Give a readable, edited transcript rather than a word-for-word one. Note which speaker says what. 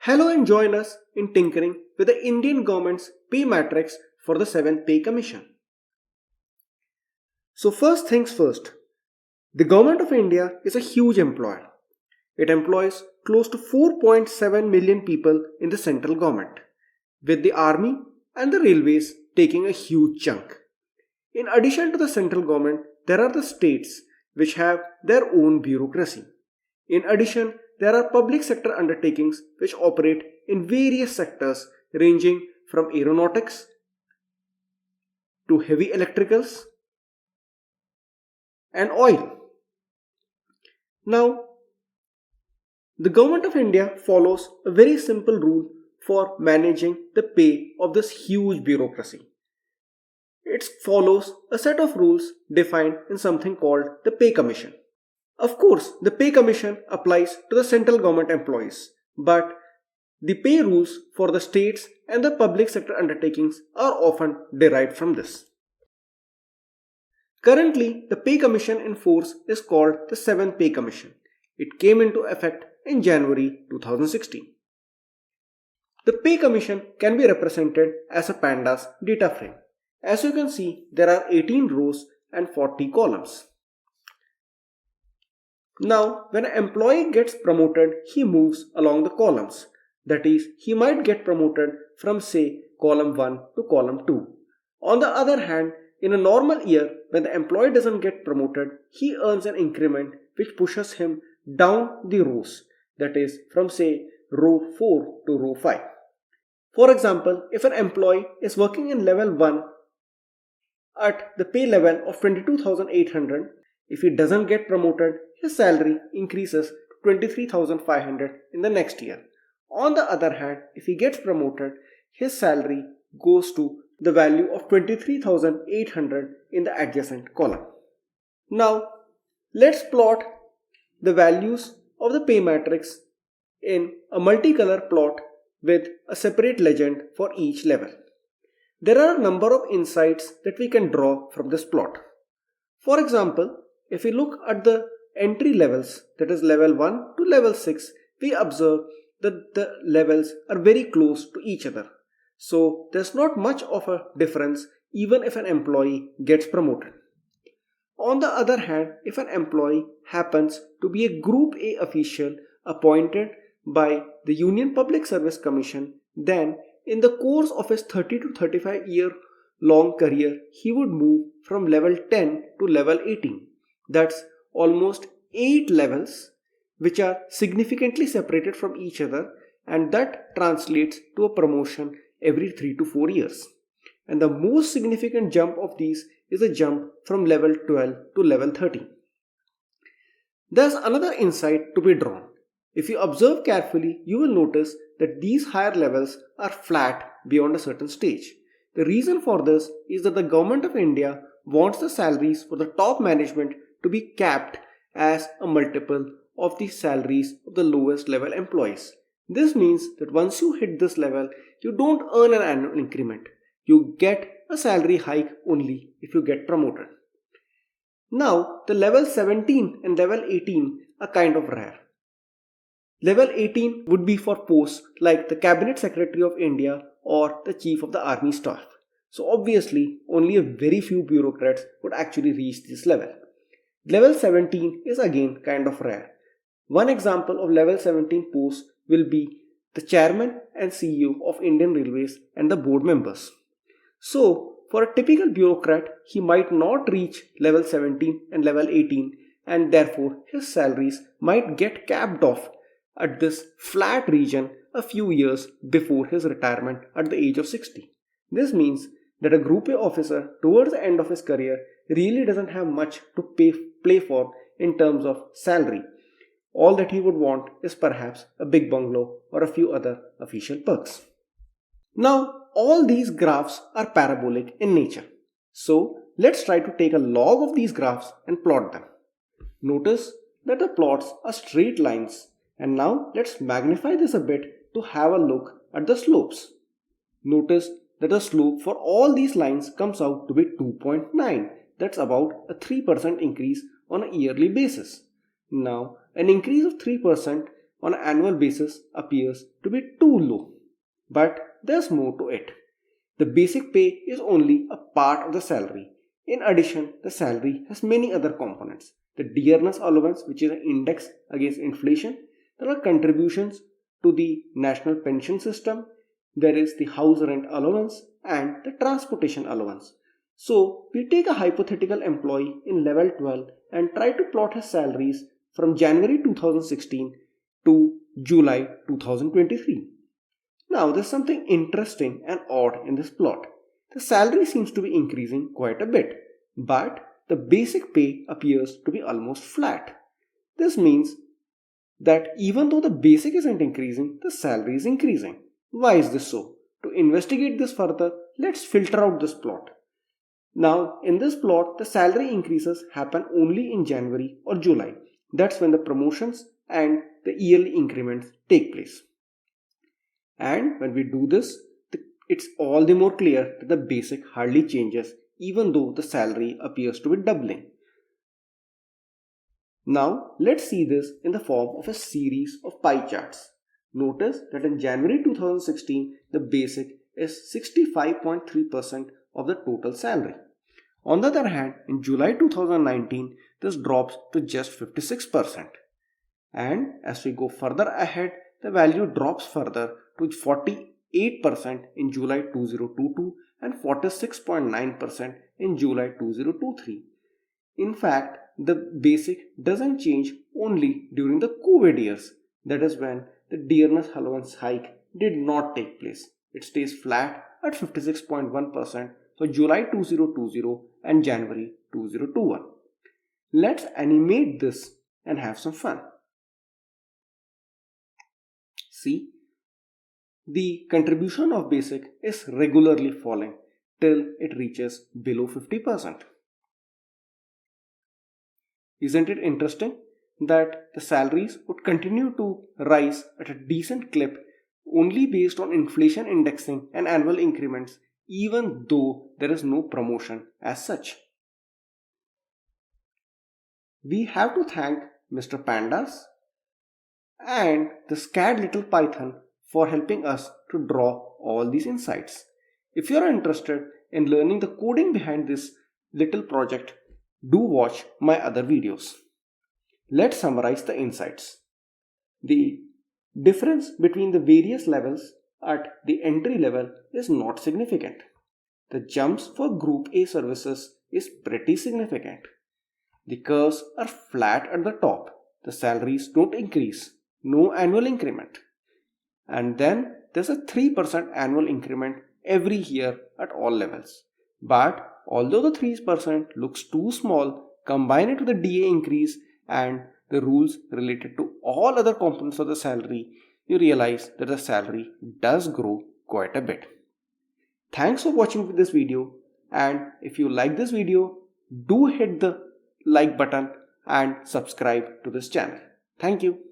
Speaker 1: Hello and join us in tinkering with the Indian government's pay matrix for the 7th Pay Commission. So first things first, the Government of India is a huge employer. It employs close to 4.7 million people in the central government, with the army and the railways taking a huge chunk. In addition to the central government, there are the states which have their own bureaucracy. In addition, there are public sector undertakings which operate in various sectors ranging from aeronautics to heavy electricals and oil. Now, the Government of India follows a very simple rule for managing the pay of this huge bureaucracy. It follows a set of rules defined in something called the Pay Commission. Of course, the Pay Commission applies to the central government employees, but the pay rules for the states and the public sector undertakings are often derived from this. Currently, the Pay Commission in force is called the 7th Pay Commission. It came into effect in January 2016. The Pay Commission can be represented as a Pandas data frame. As you can see, there are 18 rows and 40 columns. Now, when an employee gets promoted, he moves along the columns. That is, he might get promoted from say column 1 to column 2. On the other hand, in a normal year, when the employee doesn't get promoted, he earns an increment which pushes him down the rows. That is, from say row 4 to row 5. For example, if an employee is working in level 1 at the pay level of 22,800, if he doesn't get promoted, his salary increases to 23,500 in the next year. On the other hand, if he gets promoted, his salary goes to the value of 23,800 in the adjacent column. Now, let's plot the values of the pay matrix in a multicolor plot with a separate legend for each level. There are a number of insights that we can draw from this plot. For example, if we look at the entry levels, that is level 1 to level 6, we observe that the levels are very close to each other. So there's not much of a difference even if an employee gets promoted. On the other hand, if an employee happens to be a Group A official appointed by the Union Public Service Commission, then in the course of his 30 to 35 year long career, he would move from level 10 to level 18. That's almost 8 levels which are significantly separated from each other, and that translates to a promotion every 3 to 4 years. And the most significant jump of these is a jump from level 12 to level 13. There's another insight to be drawn. If you observe carefully, you will notice that these higher levels are flat beyond a certain stage. The reason for this is that the Government of India wants the salaries for the top management to be capped as a multiple of the salaries of the lowest level employees. This means that once you hit this level, you don't earn an annual increment. You get a salary hike only if you get promoted. Now, the level 17 and level 18 are kind of rare. Level 18 would be for posts like the Cabinet Secretary of India or the Chief of the Army Staff. So obviously, only a very few bureaucrats would actually reach this level. Level 17 is again kind of rare. One example of level 17 posts will be the Chairman and CEO of Indian Railways and the board members. So, for a typical bureaucrat, he might not reach level 17 and level 18, and therefore his salaries might get capped off at this flat region a few years before his retirement at the age of 60. This means that a Group A officer towards the end of his career really doesn't have much to play for in terms of salary. All that he would want is perhaps a big bungalow or a few other official perks. Now, all these graphs are parabolic in nature. So, let's try to take a log of these graphs and plot them. Notice that the plots are straight lines. And now, let's magnify this a bit to have a look at the slopes. Notice that the slope for all these lines comes out to be 2.9. That's about a 3% increase on a yearly basis. Now, an increase of 3% on an annual basis appears to be too low. But there's more to it. The basic pay is only a part of the salary. In addition, the salary has many other components. The Dearness allowance, which is an index against inflation. There are contributions to the national pension system. There is the house rent allowance and the transportation allowance. So, we take a hypothetical employee in level 12 and try to plot his salaries from January 2016 to July 2023. Now, there's something interesting and odd in this plot. The salary seems to be increasing quite a bit, but the basic pay appears to be almost flat. This means that even though the basic isn't increasing, the salary is increasing. Why is this so? To investigate this further, let's filter out this plot. Now, in this plot, the salary increases happen only in January or July. That's when the promotions and the yearly increments take place. And when we do this, it's all the more clear that the basic hardly changes even though the salary appears to be doubling. Now, let's see this in the form of a series of pie charts. Notice that in January 2016, the basic is 65.3% of the total salary. On the other hand, in July 2019, this drops to just 56%. And as we go further ahead, the value drops further to 48% in July 2022 and 46.9% in July 2023. In fact, the basic doesn't change only during the COVID years. That is when the Dearness allowance hike did not take place. It stays flat at 56.1% for July 2020 and January 2021. Let's animate this and have some fun. See, the contribution of basic is regularly falling till it reaches below 50%. Isn't it interesting that the salaries would continue to rise at a decent clip only based on inflation indexing and annual increments, even though there is no promotion as such? We have to thank Mr. Pandas and the scared little Python for helping us to draw all these insights. If you are interested in learning the coding behind this little project, do watch my other videos. Let's summarize the insights. The difference between the various levels at the entry level is not significant. The jumps for Group A services is pretty significant. The curves are flat at the top. The salaries don't increase. No annual increment. And then there's a 3% annual increment every year at all levels. But although the 3% looks too small, combine it with the DA increase and the rules related to all other components of the salary, you realize that the salary does grow quite a bit. Thanks for watching this video, and if you like this video, do hit the like button and subscribe to this channel. Thank you.